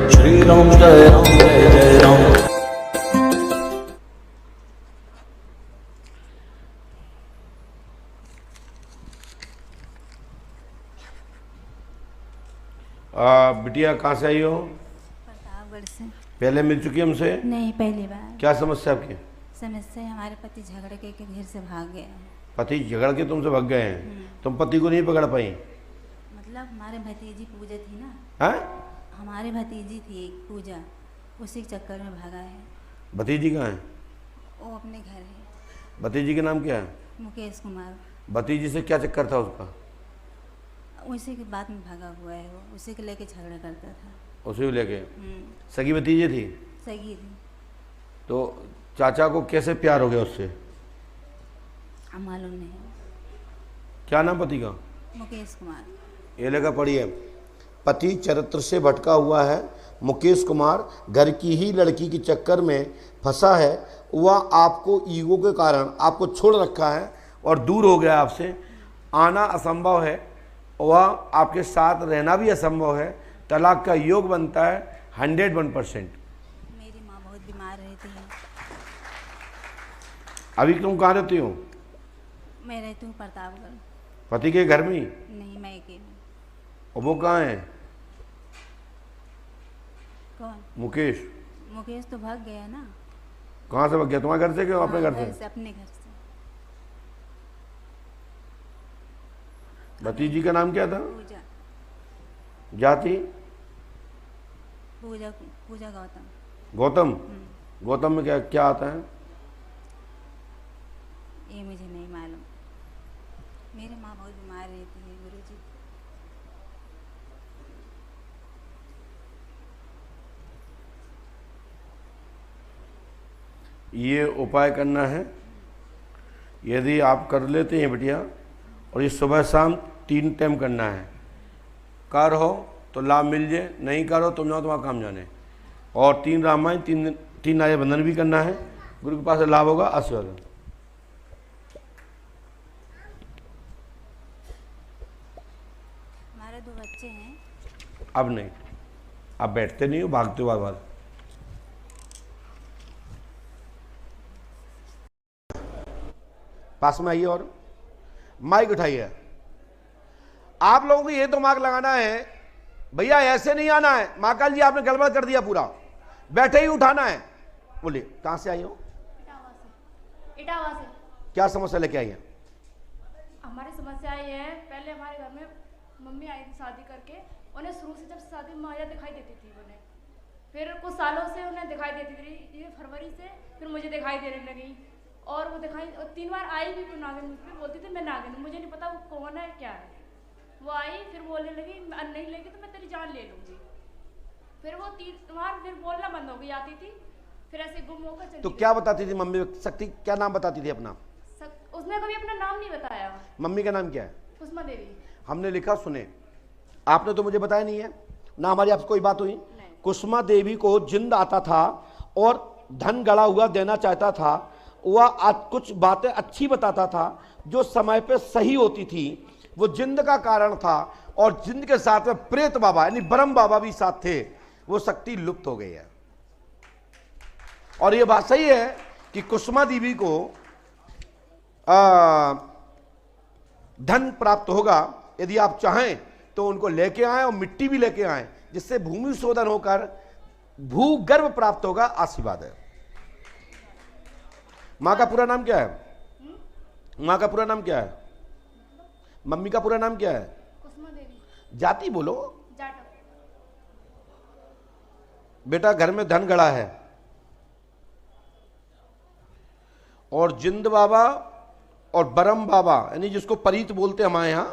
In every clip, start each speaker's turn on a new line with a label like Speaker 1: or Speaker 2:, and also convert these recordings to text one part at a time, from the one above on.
Speaker 1: श्री राम जय जय राम।
Speaker 2: बिटिया कहाँ से आई हो?
Speaker 3: प्रतापगढ़ से।
Speaker 2: पहले मिल चुकी हमसे?
Speaker 3: नहीं, पहली बार।
Speaker 2: क्या समस्या आपकी?
Speaker 3: समस्या हमारे पति झगड़ के घर से भाग गए हैं।
Speaker 2: पति झगड़ के तुमसे भाग गए हैं? तुम पति को नहीं पकड़ पाई?
Speaker 3: मतलब हमारे भतीजी पूजा थी ना।
Speaker 2: हैं?
Speaker 3: हमारी भतीजी थी एक पूजा, उसी के चक्कर में भागा है।
Speaker 2: भतीजी कहाँ है?
Speaker 3: वो अपने घर है।
Speaker 2: भतीजी का नाम क्या है?
Speaker 3: मुकेश कुमार।
Speaker 2: भतीजी से क्या चक्कर था उसका?
Speaker 3: उसी के बाद में भागा हुआ है वो, उसी को लेके झगड़ा करता था।
Speaker 2: उसी को लेके? सगी भतीजी थी?
Speaker 3: सगी थी।
Speaker 2: तो चाचा को कैसे प्यार हो गया उससे?
Speaker 3: मालूम नहीं।
Speaker 2: क्या नाम पति का?
Speaker 3: मुकेश कुमार।
Speaker 2: ये लेकर पढ़िए। पति चरित्र से भटका हुआ है, मुकेश कुमार घर की ही लड़की के चक्कर में फंसा है। वह आपको ईगो के कारण आपको छोड़ रखा है और दूर हो गया आपसे। आना असंभव है, वह आपके साथ रहना भी असंभव है। तलाक का योग बनता है 101%।
Speaker 3: मेरी माँ बहुत बीमार रहती है।
Speaker 2: अभी तुम कहाँ रहती हो?
Speaker 3: मैं रहती हूँ प्रतापगढ़।
Speaker 2: पति के घर में ही?
Speaker 3: नहीं, मैं अकेली।
Speaker 2: और वो कहाँ है?
Speaker 3: कौन?
Speaker 2: मुकेश।
Speaker 3: मुकेश तो भाग गया ना।
Speaker 2: कहाँ से भाग गया? तुम्हारे घर से क्या अपने घर से?
Speaker 3: अपने घर से।
Speaker 2: भतीजी का नाम क्या था?
Speaker 3: पूजा।
Speaker 2: जाति?
Speaker 3: पूजा पूजा गौतम।
Speaker 2: गौतम? गौतम में क्या क्या आता है?
Speaker 3: ये मुझे नहीं मालूम। मेरी माँ बहुत बीमार रहती है गुरुजी।
Speaker 2: ये उपाय करना है। यदि आप कर लेते हैं बिटिया, और ये सुबह शाम 3 टाइम करना है। कर हो तो लाभ मिल जाए, नहीं करो तुम जाओ तुम्हारा काम जाने। और 3 रामायण 3 नारे बंधन भी करना है। गुरु के पास से लाभ होगा। आशीर्वाद।
Speaker 3: हमारे 2 बच्चे हैं।
Speaker 2: अब नहीं, अब बैठते नहीं हो, भागते हो बार बार। पास में आइए और माइक उठाइए। आप लोगों को ये दिमाग लगाना है भैया ऐसे नहीं आना है। महाकाल जी आपने गड़बड़ कर दिया पूरा, बैठे ही उठाना है। बोलिए कहां से आई हो?
Speaker 4: इटावा से।
Speaker 2: क्या समस्या लेके आई है?
Speaker 4: हमारी समस्या ये है, पहले हमारे घर में मम्मी आई थी शादी करके। उन्हें शुरू से जब शादी में माया दिखाई देती थी उन्हें, फिर कुछ सालों से उन्हें दिखाई देती थी। ये फरवरी से फिर मुझे दिखाई देने लगी। और वो दिखाई 3 बार आई भी नागिन मुझे बोलती थी मैं नागिन हूँ, मुझे नहीं पता वो कौन है क्या है। वो आई फिर बोलने लगी नहीं लेगी तो मैं तेरी जान ले लूँगी। फिर वो 3 बार फिर बोलना बंद हो गई, आती थी फिर ऐसे गुम होकर चली।
Speaker 2: तो क्या बताती थी मम्मी? शक्ति क्या नाम बताती थी अपना?
Speaker 4: उसने कभी अपना नाम नहीं बताया।
Speaker 2: मम्मी का नाम क्या है?
Speaker 4: कुसुमा देवी।
Speaker 2: हमने लिखा, सुने, आपने तो मुझे बताया नहीं है ना, हमारी आपसे कोई बात हुई? कुसुमा देवी को जिंद आता था और धन गड़ा हुआ देना चाहता था। वह कुछ बातें अच्छी बताता था जो समय पे सही होती थी। वो जिंद का कारण था और जिंद के साथ में प्रेत बाबा यानी ब्रह्म बाबा भी साथ थे। वो शक्ति लुप्त हो गई है। और ये बात सही है कि कुसुमा देवी को धन प्राप्त होगा। यदि आप चाहें तो उनको लेके आए और मिट्टी भी लेके आए, जिससे भूमि शोधन होकर भूगर्भ प्राप्त होगा। आशीर्वाद है। माँ का पूरा नाम क्या है? माँ का पूरा नाम क्या है? मम्मी का पूरा नाम क्या है?
Speaker 4: कुसुमा देवी।
Speaker 2: जाति बोलो।
Speaker 4: जाटव।
Speaker 2: बेटा घर में धन गड़ा है और जिंद बाबा और ब्रह्म बाबा यानी जिसको परीत बोलते हमारे यहां,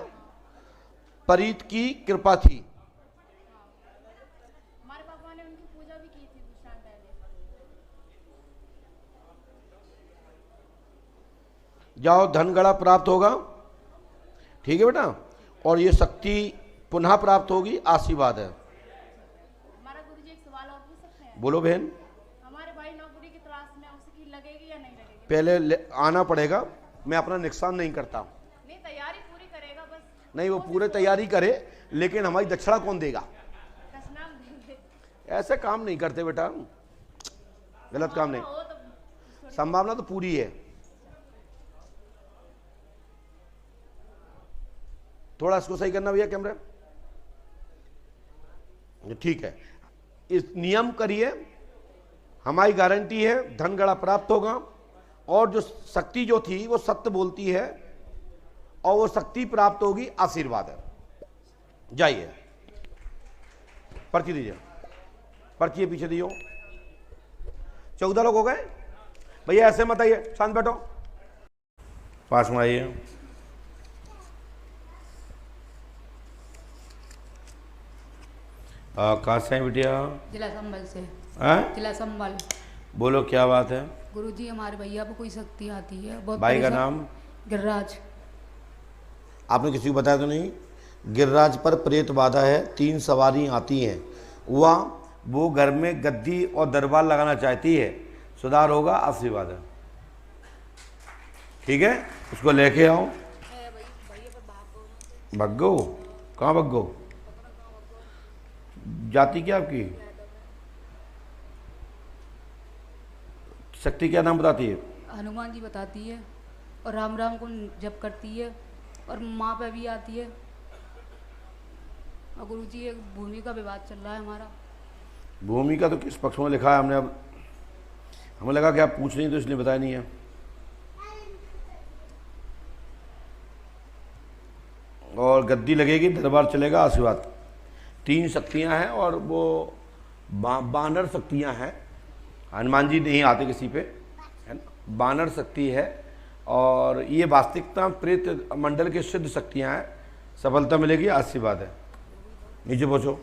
Speaker 2: परीत की कृपा थी।
Speaker 4: हमारे पापा ने उनकी पूजा भी की थी कुछ टाइम पहले।
Speaker 2: जाओ धन गड़ा प्राप्त होगा, ठीक है बेटा। और ये शक्ति पुनः प्राप्त होगी। आशीर्वाद है।
Speaker 4: हमारा गुरुजी एक सवाल और पूछ सकते हैं?
Speaker 2: बोलो बहन।
Speaker 4: हमारे भाई नौकरी की तलाश में, उसकी लगेगी या नहीं लगेगी?
Speaker 2: पहले आना पड़ेगा। मैं अपना नुकसान नहीं करता।
Speaker 4: नहीं, तैयारी पूरी करेगा बस।
Speaker 2: नहीं, वो पूरे तैयारी करे, लेकिन हमारी दक्षिणा कौन देगा?
Speaker 4: दक्षिणा हम देंगे।
Speaker 2: ऐसे काम नहीं करते बेटा, गलत काम नहीं, संभावना तो पूरी है। थोड़ा इसको सही करना भैया कैमरा, ठीक है। इस नियम करिए, हमारी गारंटी है धन गड़ा प्राप्त होगा। और जो शक्ति जो थी वो सत्य बोलती है और वो शक्ति प्राप्त होगी, आशीर्वाद है। जाइए पर्ची दीजिए, पर्ची पीछे दियो। 14 लोग हो गए भैया, ऐसे मत आइए, शांत बैठो, पास में आइए। कहाँ से हैं बिटिया?
Speaker 5: जिला संभल से। जिला संभल।
Speaker 2: बोलो क्या बात है?
Speaker 5: गुरुजी हमारे भैया को कोई शक्ति आती है बहुत।
Speaker 2: भाई का नाम?
Speaker 5: गिरिराज।
Speaker 2: आपने किसी को बताया तो नहीं? गिरिराज पर प्रेत बाधा है, 3 सवारी आती हैं, वो घर में गद्दी और दरबार लगाना चाहती है, सुधार होगा, आशीर्वाद है। ठीक है, उसको लेके आओ। भग्गो? कहाँ भग्गो? जाति क्या आपकी? शक्ति क्या नाम बताती है?
Speaker 5: हनुमान जी बताती है, और राम राम को जप करती है, और माँ पे भी आती है। और गुरुजी एक भूमि का विवाद चल रहा है हमारा।
Speaker 2: भूमि का तो किस पक्ष में लिखा है? हमने अब हमें लगा कि आप पूछ रही तो इसलिए बताया नहीं है। और गद्दी लगेगी, दरबार चलेगा, आशीर्वाद। 3 शक्तियां हैं और वो बानर शक्तियां हैं। हनुमान जी नहीं आते किसी पे, है ना, बानर शक्ति है। और ये वास्तविकता प्रेत मंडल के सिद्ध शक्तियां हैं, सफलता मिलेगी, आशीर्वाद है। नीचे पहुँचो।